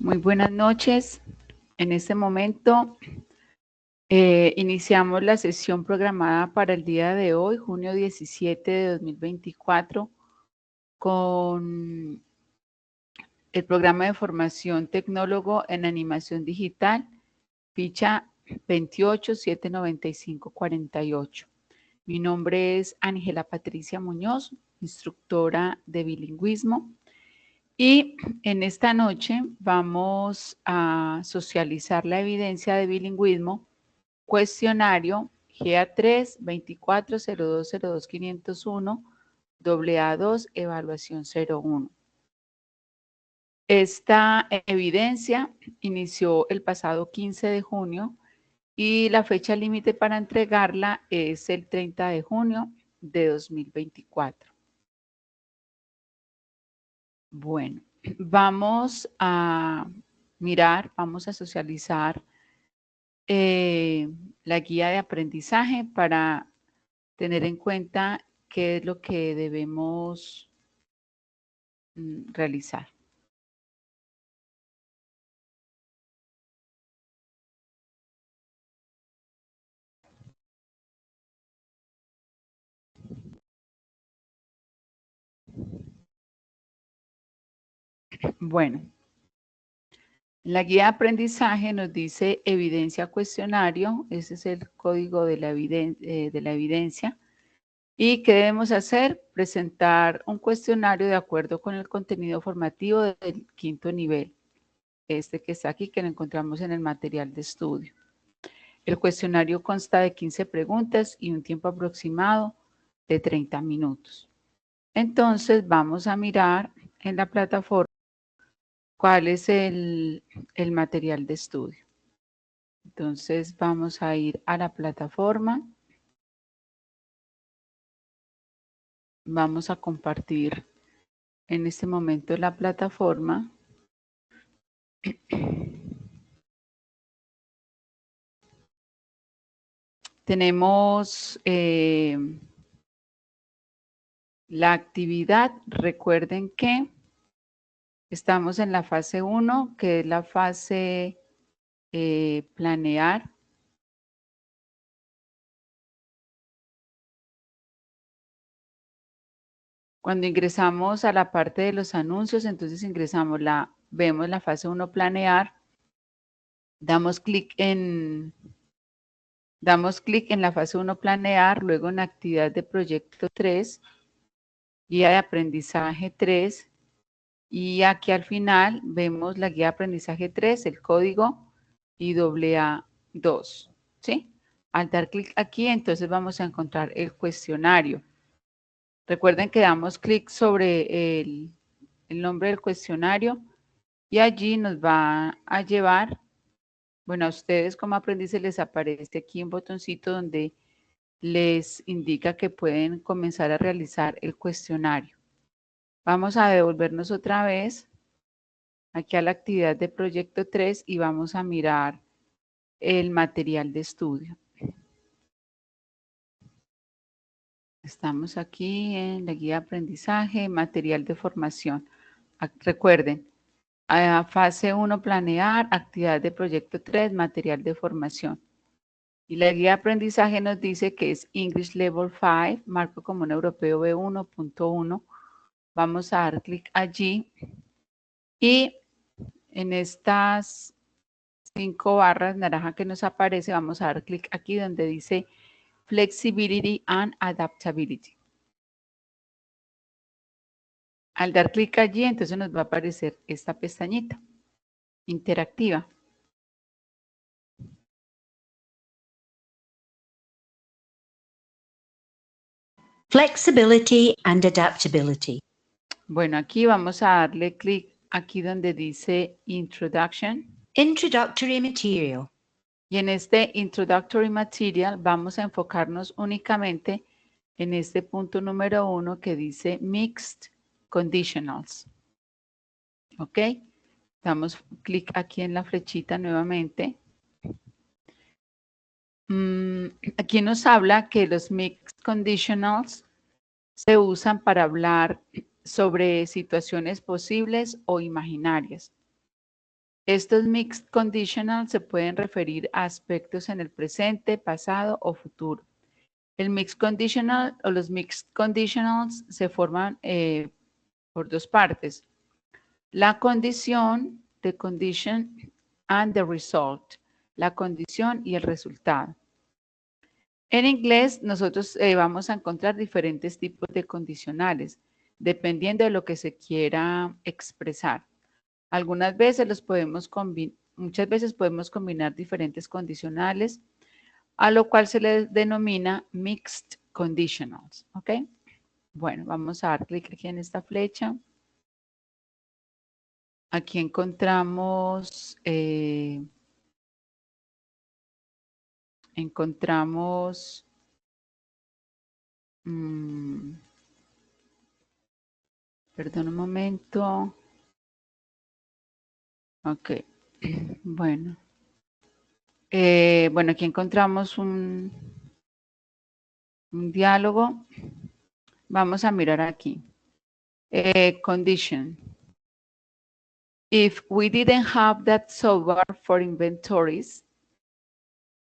Muy buenas noches. En este momento iniciamos la sesión programada para el día de hoy, junio 17 de 2024, con el programa de formación tecnólogo en animación digital, ficha 2879548. Mi nombre es Ángela Patricia Muñoz, instructora de bilingüismo. Y en esta noche vamos a socializar la evidencia de bilingüismo, cuestionario GA3 240202501, AA2, evaluación 01. Esta evidencia inició el pasado 15 de junio y la fecha límite para entregarla es el 30 de junio de 2024. Bueno, vamos a mirar, vamos a socializar la guía de aprendizaje para tener en cuenta qué es lo que debemos realizar. Bueno, la guía de aprendizaje nos dice evidencia cuestionario, ese es el código de la evidencia. ¿Y qué debemos hacer? Presentar un cuestionario de acuerdo con el contenido formativo del quinto nivel. Este que está aquí, que lo encontramos en el material de estudio. El cuestionario consta de 15 preguntas y un tiempo aproximado de 30 minutos. Entonces, vamos a mirar en la plataforma cuál es el material de estudio. Entonces, vamos a ir a la plataforma. Vamos a compartir en este momento la plataforma. Tenemos la actividad. Recuerden que estamos en la fase 1, que es la fase planear. Cuando ingresamos a la parte de los anuncios, entonces ingresamos vemos la fase 1 planear, damos clic en la fase 1 planear, luego en actividad de proyecto 3, guía de aprendizaje 3, y aquí al final vemos la guía de aprendizaje 3, el código IAA2, ¿sí? Al dar clic aquí, entonces vamos a encontrar el cuestionario. Recuerden que damos clic sobre el nombre del cuestionario y allí nos va a llevar, bueno, a ustedes como aprendices les aparece aquí un botoncito donde les indica que pueden comenzar a realizar el cuestionario. Vamos a devolvernos otra vez aquí a la actividad de proyecto 3 y vamos a mirar el material de estudio. Estamos aquí en la guía de aprendizaje, material de formación. Recuerden, fase 1 planear, actividad de proyecto 3, material de formación. Y la guía de aprendizaje nos dice que es English Level 5, Marco Común Europeo B1.1. Vamos a dar clic allí y en estas 5 barras naranja que nos aparece, vamos a dar clic aquí donde dice Flexibility and Adaptability. Al dar clic allí, entonces nos va a aparecer esta pestañita interactiva. Flexibility and Adaptability. Bueno, aquí vamos a darle clic aquí donde dice Introduction. Introductory Material. Y en este Introductory Material vamos a enfocarnos únicamente en este punto número 1 que dice Mixed Conditionals. ¿Ok? Damos clic aquí en la flechita nuevamente. Aquí nos habla que los Mixed Conditionals se usan para hablar sobre situaciones posibles o imaginarias. Estos mixed conditionals se pueden referir a aspectos en el presente, pasado o futuro. El mixed conditional o los mixed conditionals se forman por dos partes. La condición, the condition, and the result. La condición y el resultado. En inglés, nosotros vamos a encontrar diferentes tipos de condicionales, dependiendo de lo que se quiera expresar. Algunas veces muchas veces podemos combinar diferentes condicionales, a lo cual se le denomina mixed conditionals, ¿ok? Bueno, vamos a dar clic aquí en esta flecha. Aquí encontramos, perdón un momento. Ok, bueno. Bueno, aquí encontramos un diálogo. Vamos a mirar aquí. Condition. If we didn't have that software for inventories.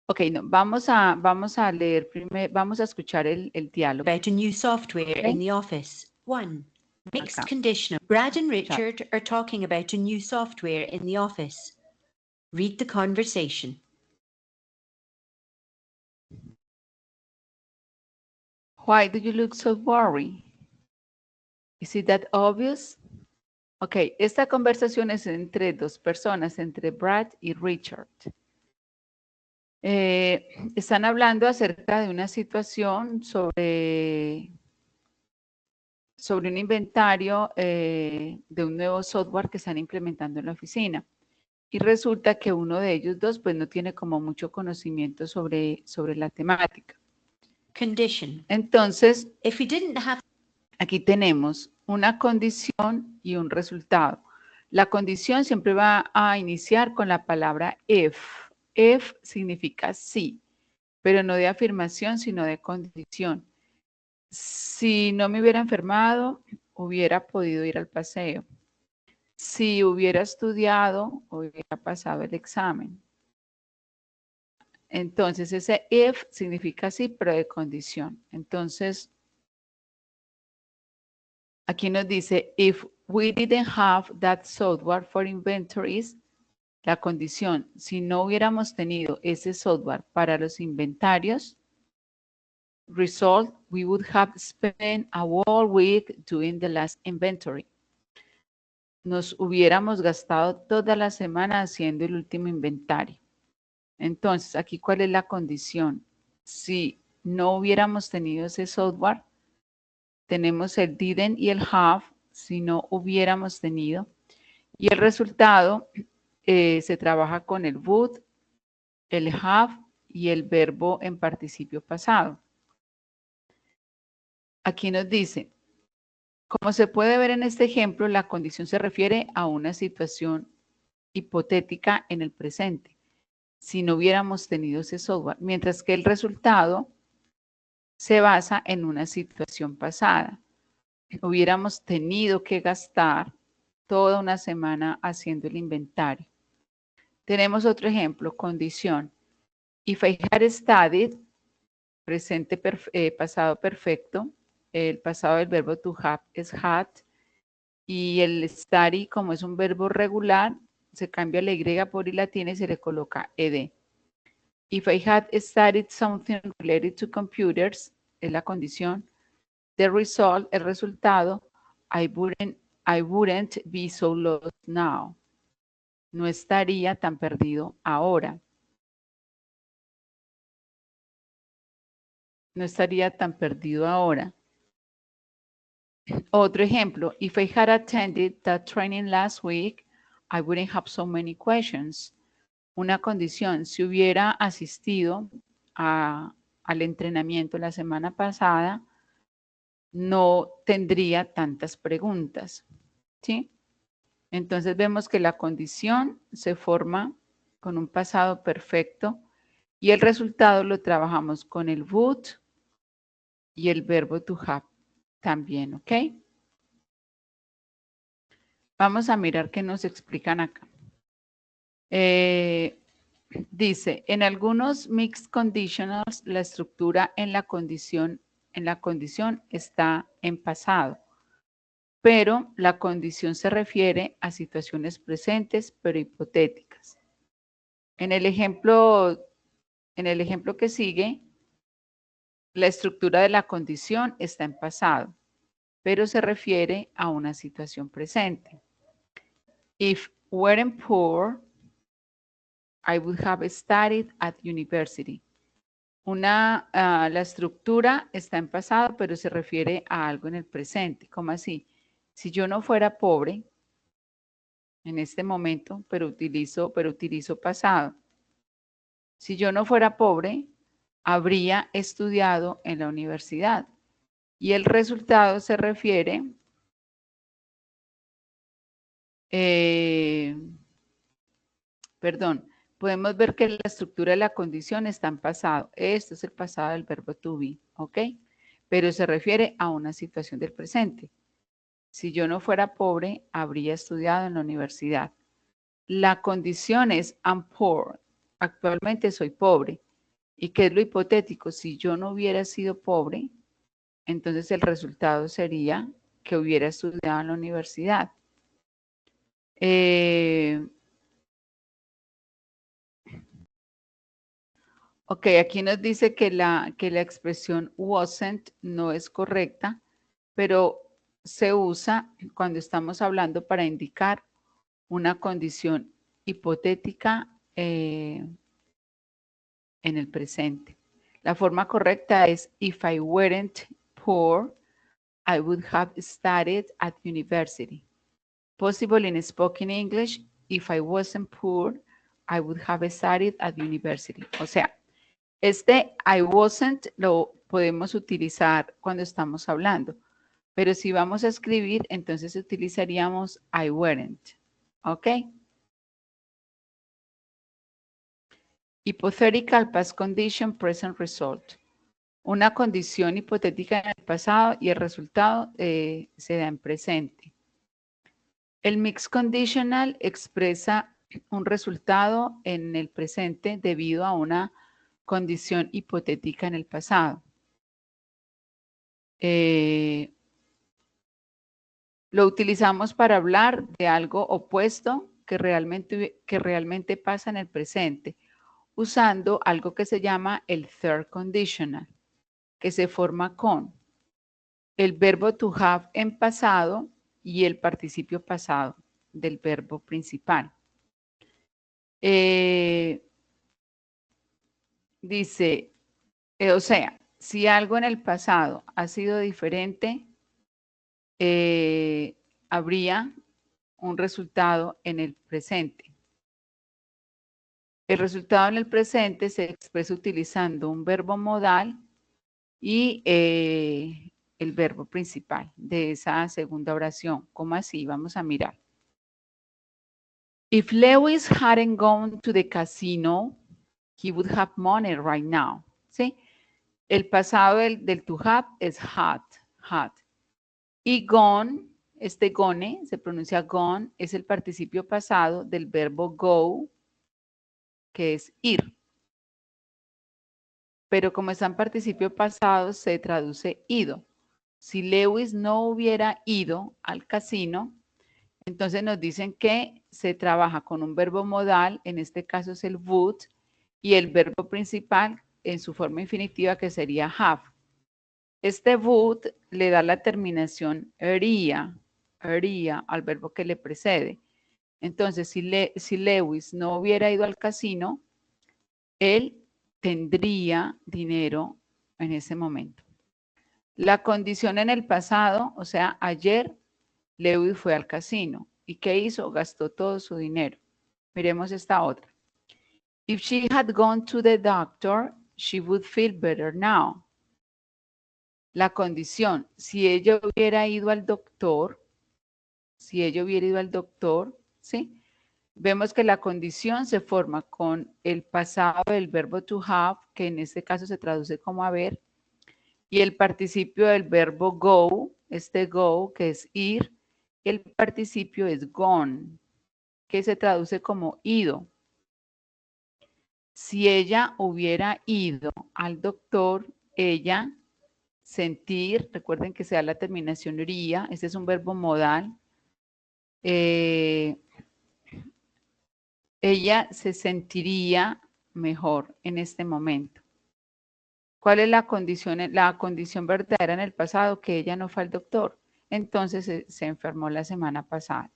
Ok, no, vamos a leer primero, vamos a escuchar el diálogo. About a new software Okay. in the office. 1. Mixed Acá. conditional. Brad and Richard are talking about a new software in the office. Read the conversation. Why do you look so worried? Is it that obvious? Ok, esta conversación es entre dos personas, entre Brad y Richard. Están hablando acerca de una situación sobre un inventario de un nuevo software que están implementando en la oficina. Y resulta que uno de ellos dos pues no tiene como mucho conocimiento sobre la temática. Condition. Entonces, If we didn't have... aquí tenemos una condición y un resultado. La condición siempre va a iniciar con la palabra if. If significa sí, pero no de afirmación, sino de condición. Si no me hubiera enfermado, hubiera podido ir al paseo. Si hubiera estudiado, hubiera pasado el examen. Entonces, ese if significa sí, pero de condición. Entonces, aquí nos dice, if we didn't have that software for inventories, la condición, si no hubiéramos tenido ese software para los inventarios, result, we would have spent a whole week doing the last inventory. Nos hubiéramos gastado toda la semana haciendo el último inventario. Entonces, aquí, ¿cuál es la condición? Si no hubiéramos tenido ese software, tenemos el didn't y el have, si no hubiéramos tenido. Y el resultado se trabaja con el would, el have y el verbo en participio pasado. Aquí nos dice, como se puede ver en este ejemplo, la condición se refiere a una situación hipotética en el presente, si no hubiéramos tenido ese software, mientras que el resultado se basa en una situación pasada. Hubiéramos tenido que gastar toda una semana haciendo el inventario. Tenemos otro ejemplo, condición. If I had studied, presente pasado perfecto, el pasado del verbo to have es had, y el study, como es un verbo regular, se cambia la Y por I latina y se le coloca ed. If I had studied something related to computers, es la condición. The result, el resultado, I wouldn't be so lost now. No estaría tan perdido ahora. No estaría tan perdido ahora. Otro ejemplo, if I had attended that training last week, I wouldn't have so many questions. Una condición, si hubiera asistido al entrenamiento la semana pasada, no tendría tantas preguntas. ¿Sí? Entonces vemos que la condición se forma con un pasado perfecto y el resultado lo trabajamos con el would y el verbo to have también, ¿ok? Vamos a mirar qué nos explican acá. Dice, en algunos mixed conditionals, la estructura en la condición está en pasado, pero la condición se refiere a situaciones presentes, pero hipotéticas. En el ejemplo que sigue, la estructura de la condición está en pasado, pero se refiere a una situación presente. If weren't poor, I would have studied at university. La estructura está en pasado, pero se refiere a algo en el presente. ¿Cómo así? Si yo no fuera pobre en este momento, pero utilizo pasado. Si yo no fuera pobre, habría estudiado en la universidad. Y el resultado se refiere podemos ver que la estructura de la condición está en pasado. Esto es el pasado del verbo to be, ¿ok? Pero se refiere a una situación del presente. Si yo no fuera pobre, habría estudiado en la universidad. La condición es I'm poor. Actualmente soy pobre. ¿Y qué es lo hipotético? Si yo no hubiera sido pobre, entonces el resultado sería que hubiera estudiado en la universidad. Ok, aquí nos dice que la expresión wasn't no es correcta, pero se usa cuando estamos hablando para indicar una condición hipotética en el presente. La forma correcta es if I weren't poor, I would have studied at university. Possible in spoken English, if I wasn't poor, I would have studied at university. O sea, I wasn't lo podemos utilizar cuando estamos hablando, pero si vamos a escribir, entonces utilizaríamos I weren't. ¿Ok? Hypothetical past condition, present result. Una condición hipotética en el pasado y el resultado se da en presente. El mixed conditional expresa un resultado en el presente debido a una condición hipotética en el pasado. Lo utilizamos para hablar de algo opuesto que realmente pasa en el presente, usando algo que se llama el third conditional, que se forma con el verbo to have en pasado y el participio pasado del verbo principal. Dice, o sea, si algo en el pasado ha sido diferente, habría un resultado en el presente. El resultado en el presente se expresa utilizando un verbo modal y el verbo principal de esa segunda oración. ¿Cómo así? Vamos a mirar. If Lewis hadn't gone to the casino, he would have money right now. ¿Sí? El pasado del to have es had. Y gone, gone, se pronuncia gone, es el participio pasado del verbo go, que es ir. Pero como está en participio pasado, se traduce ido. Si Lewis no hubiera ido al casino, entonces nos dicen que se trabaja con un verbo modal, en este caso es el would, y el verbo principal en su forma infinitiva que sería have. Este would le da la terminación ería al verbo que le precede. Entonces, si Lewis no hubiera ido al casino, él tendría dinero en ese momento. La condición en el pasado, o sea, ayer Lewis fue al casino. ¿Y qué hizo? Gastó todo su dinero. Miremos esta otra. If she had gone to the doctor, she would feel better now. La condición, si ella hubiera ido al doctor, ¿sí? Vemos que la condición se forma con el pasado del verbo to have, que en este caso se traduce como haber, y el participio del verbo go, go, que es ir, el participio es gone, que se traduce como ido. Si ella hubiera ido al doctor, ella, sentir, recuerden que se da la terminación iría, este es un verbo modal. Ella se sentiría mejor en este momento. ¿Cuál es la condición? La condición verdadera en el pasado, que ella no fue al doctor. Entonces se enfermó la semana pasada.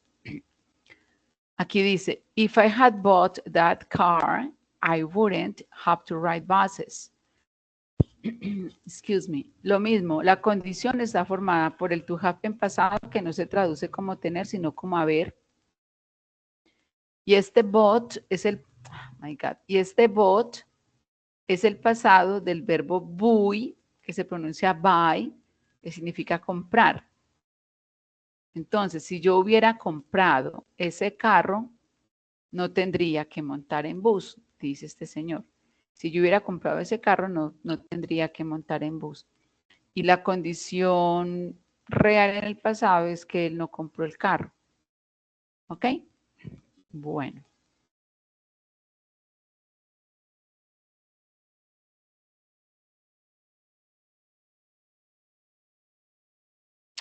Aquí dice, if I had bought that car, I wouldn't have to ride buses. Excuse me. Lo mismo, la condición está formada por el to have en pasado, que no se traduce como tener, sino como haber. Y este bought es el, oh my God, y este bought es el pasado del verbo buy, que se pronuncia buy, que significa comprar. Entonces, si yo hubiera comprado ese carro, no tendría que montar en bus, dice este señor. Si yo hubiera comprado ese carro, no tendría que montar en bus. Y la condición real en el pasado es que él no compró el carro. ¿Ok? Bueno.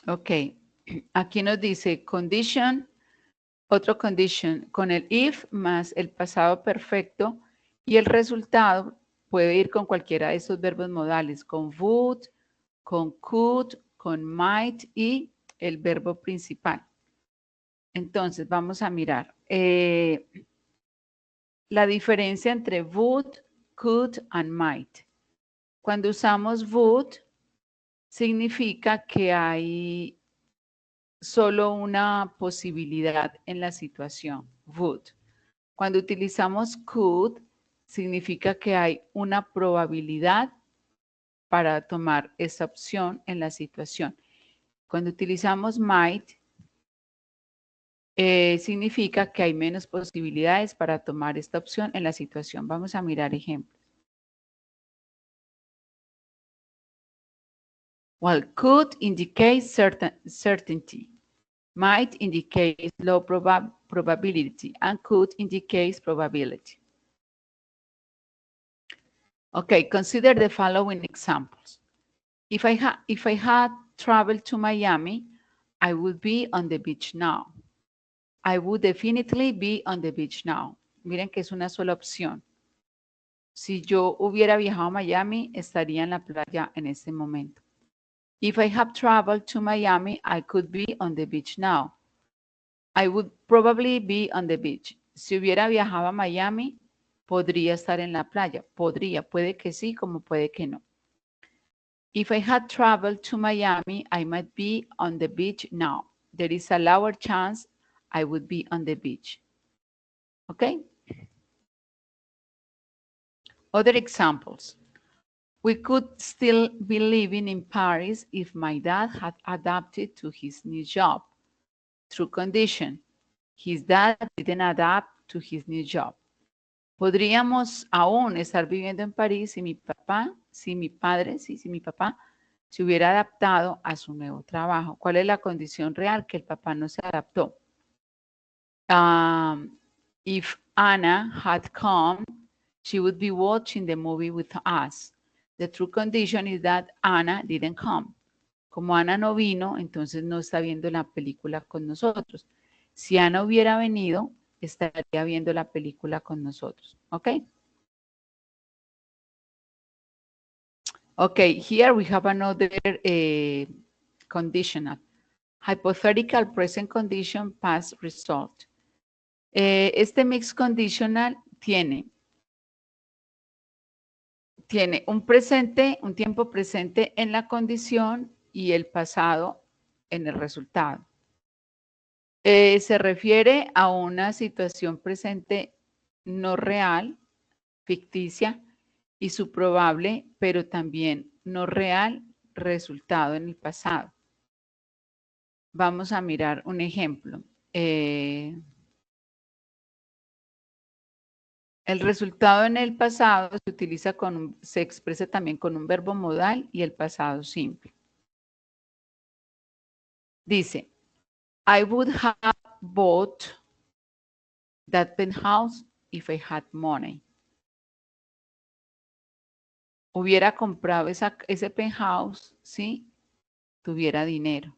Ok. Aquí nos dice condition, otro condition con el if más el pasado perfecto y el resultado puede ir con cualquiera de estos verbos modales, con would, con could, con might y el verbo principal. Entonces, vamos a mirar. La diferencia entre would, could and might. Cuando usamos would, significa que hay solo una posibilidad en la situación, would. Cuando utilizamos could, significa que hay una probabilidad para tomar esa opción en la situación. Cuando utilizamos might, significa que hay menos posibilidades para tomar esta opción en la situación. Vamos a mirar ejemplos. Well, could indicate certainty. Might indicates low probability and could indicates probability. Okay, consider the following examples. If I had traveled to Miami, I would be on the beach now. I would definitely be on the beach now. Miren que es una sola opción. Si yo hubiera viajado a Miami, estaría en la playa en este momento. If I have traveled to Miami, I could be on the beach now. I would probably be on the beach. Si hubiera viajado a Miami, podría estar en la playa. Podría, puede que sí, como puede que no. If I had traveled to Miami, I might be on the beach now. There is a lower chance I would be on the beach. Okay? Other examples. We could still be living in Paris if my dad had adapted to his new job. True condition. His dad didn't adapt to his new job. Podríamos aún estar viviendo en París si mi papá se hubiera adaptado a su nuevo trabajo. ¿Cuál es la condición real? Que el papá no se adaptó. If Anna had come, she would be watching the movie with us. The true condition is that Anna didn't come. Como Ana no vino, entonces no está viendo la película con nosotros. Si Ana hubiera venido, estaría viendo la película con nosotros. ¿Ok? Okay, here we have another conditional. Hypothetical present condition past result. Este mixed conditional tiene un presente, un tiempo presente en la condición y el pasado en el resultado. Se refiere a una situación presente no real, ficticia, y su probable, pero también no real, resultado en el pasado. Vamos a mirar un ejemplo. El resultado en el pasado se utiliza se expresa también con un verbo modal y el pasado simple. Dice, I would have bought that penthouse if I had money. hubiera comprado ese penthouse si tuviera dinero.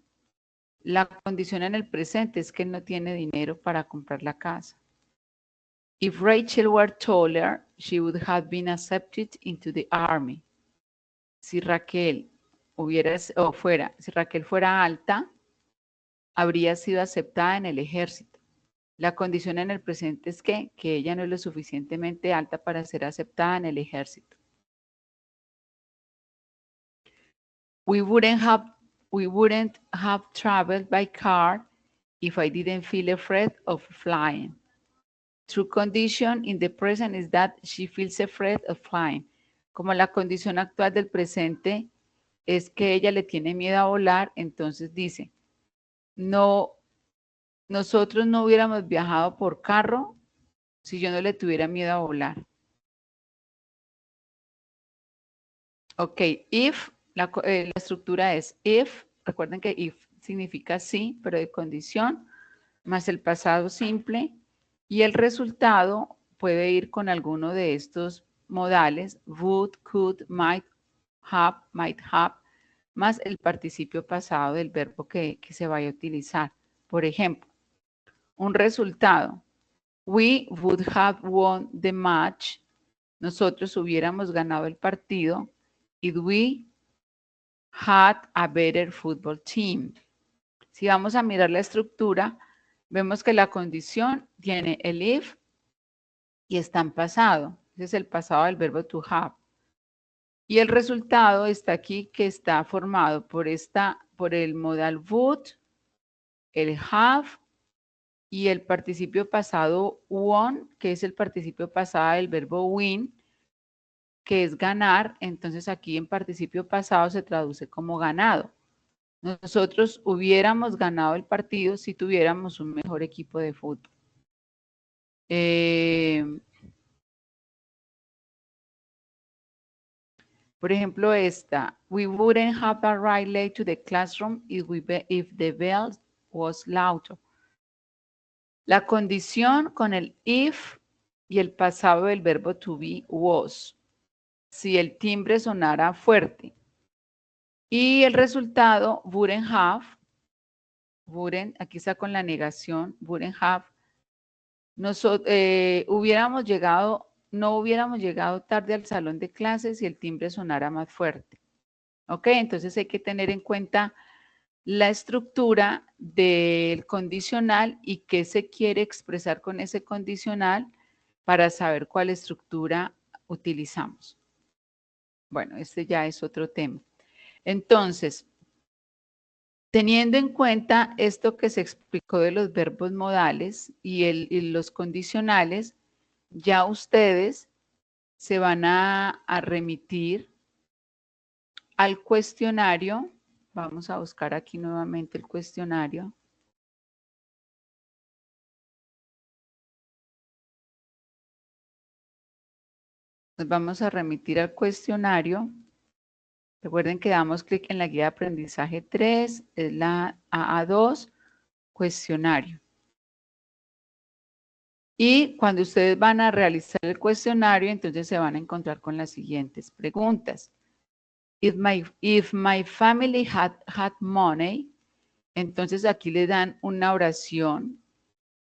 La condición en el presente es que él no tiene dinero para comprar la casa. If Rachel were taller, she would have been accepted into the army. Si Raquel si Raquel fuera alta, habría sido aceptada en el ejército. La condición en el presente es que ella no es lo suficientemente alta para ser aceptada en el ejército. We wouldn't have traveled by car if I didn't feel afraid of flying. True condition in the present is that she feels afraid of flying. Como la condición actual del presente es que ella le tiene miedo a volar, entonces dice, no, nosotros no hubiéramos viajado por carro si yo no le tuviera miedo a volar. Ok, if, la estructura es if, recuerden que if significa sí, pero de condición, más el pasado simple, y el resultado puede ir con alguno de estos modales, would, could, might have, más el participio pasado del verbo que se vaya a utilizar. Por ejemplo, un resultado, we would have won the match, nosotros hubiéramos ganado el partido, if we had a better football team. Si vamos a mirar la estructura, vemos que la condición tiene el if y está en pasado. Ese es el pasado del verbo to have. Y el resultado está aquí, que está formado por el modal would, el have y el participio pasado won, que es el participio pasado del verbo win, que es ganar. Entonces aquí en participio pasado se traduce como ganado. Nosotros hubiéramos ganado el partido si tuviéramos un mejor equipo de fútbol. Por ejemplo, esta. We wouldn't have arrived late to the classroom if the bell was louder. La condición con el if y el pasado del verbo to be was. Si el timbre sonara fuerte. Y el resultado, wouldn't have, aquí está con la negación, wouldn't have, hubiéramos llegado, no hubiéramos llegado tarde al salón de clases si el timbre sonara más fuerte. ¿Ok? Entonces hay que tener en cuenta la estructura del condicional y qué se quiere expresar con ese condicional para saber cuál estructura utilizamos. Bueno, este ya es otro tema. Entonces, teniendo en cuenta esto que se explicó de los verbos modales y los condicionales, ya ustedes se van a remitir al cuestionario. Vamos a buscar aquí nuevamente el cuestionario. Nos vamos a remitir al cuestionario. Recuerden que damos clic en la guía de aprendizaje 3, es la AA2, cuestionario. Y cuando ustedes van a realizar el cuestionario, entonces se van a encontrar con las siguientes preguntas. If my family had money, entonces aquí le dan una oración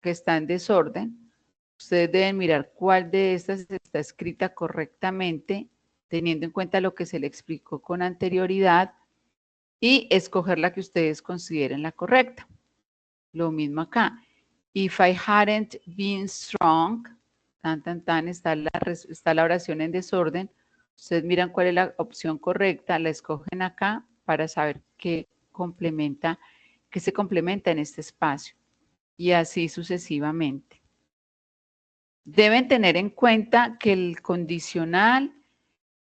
que está en desorden. Ustedes deben mirar cuál de estas está escrita correctamente, teniendo en cuenta lo que se le explicó con anterioridad, y escoger la que ustedes consideren la correcta. Lo mismo acá. If I hadn't been strong, está la oración en desorden. Ustedes miran cuál es la opción correcta, la escogen acá para saber qué se complementa en este espacio. Y así sucesivamente. Deben tener en cuenta que el condicional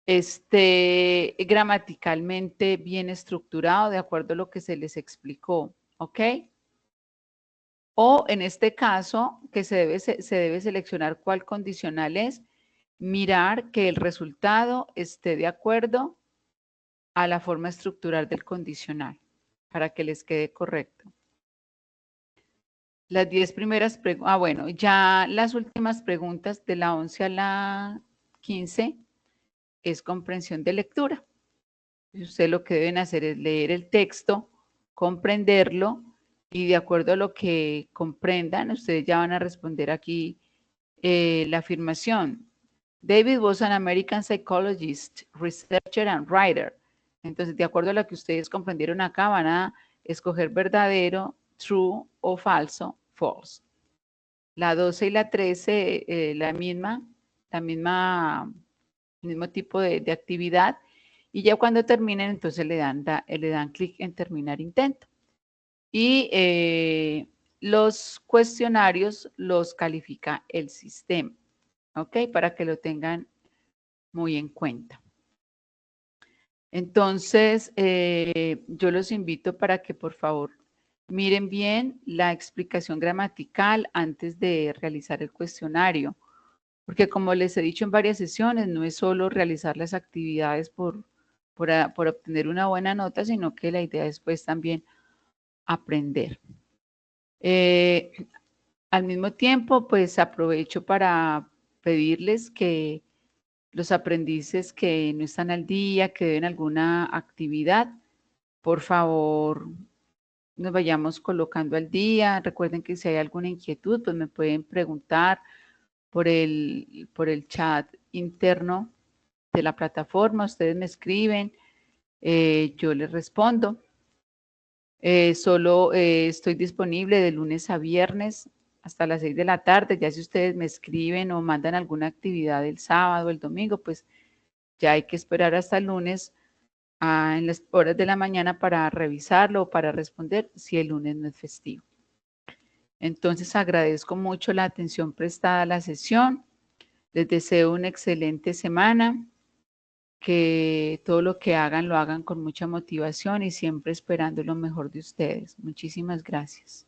esté gramaticalmente bien estructurado de acuerdo a lo que se les explicó, ¿ok? O en este caso, que se debe seleccionar cuál condicional es, mirar que el resultado esté de acuerdo a la forma estructural del condicional, para que les quede correcto. Las 10 primeras preguntas, bueno, ya las últimas preguntas de la 11 a la 15 es comprensión de lectura. Ustedes lo que deben hacer es leer el texto, comprenderlo y de acuerdo a lo que comprendan, ustedes ya van a responder aquí la afirmación. David was an American psychologist, researcher and writer. Entonces, de acuerdo a lo que ustedes comprendieron acá, van a escoger verdadero, true o falso, false. La 12 y la 13, el mismo tipo de actividad. Y ya cuando terminen, entonces le dan clic en terminar intento. Y los cuestionarios los califica el sistema, ¿ok? Para que lo tengan muy en cuenta. Entonces, yo los invito para que por favor miren bien la explicación gramatical antes de realizar el cuestionario, porque como les he dicho en varias sesiones, no es solo realizar las actividades por obtener una buena nota, sino que la idea es pues también aprender. Al mismo tiempo, pues aprovecho para pedirles que los aprendices que no están al día, que deben alguna actividad, por favor, nos vayamos colocando al día. Recuerden que si hay alguna inquietud, pues me pueden preguntar por el chat interno de la plataforma. Ustedes me escriben, yo les respondo. Solo estoy disponible de lunes a viernes hasta las 6 de la tarde. Ya si ustedes me escriben o mandan alguna actividad el sábado o el domingo, pues ya hay que esperar hasta el lunes en las horas de la mañana para revisarlo o para responder si el lunes no es festivo. Entonces agradezco mucho la atención prestada a la sesión. Les deseo una excelente semana, que todo lo que hagan lo hagan con mucha motivación y siempre esperando lo mejor de ustedes. Muchísimas gracias.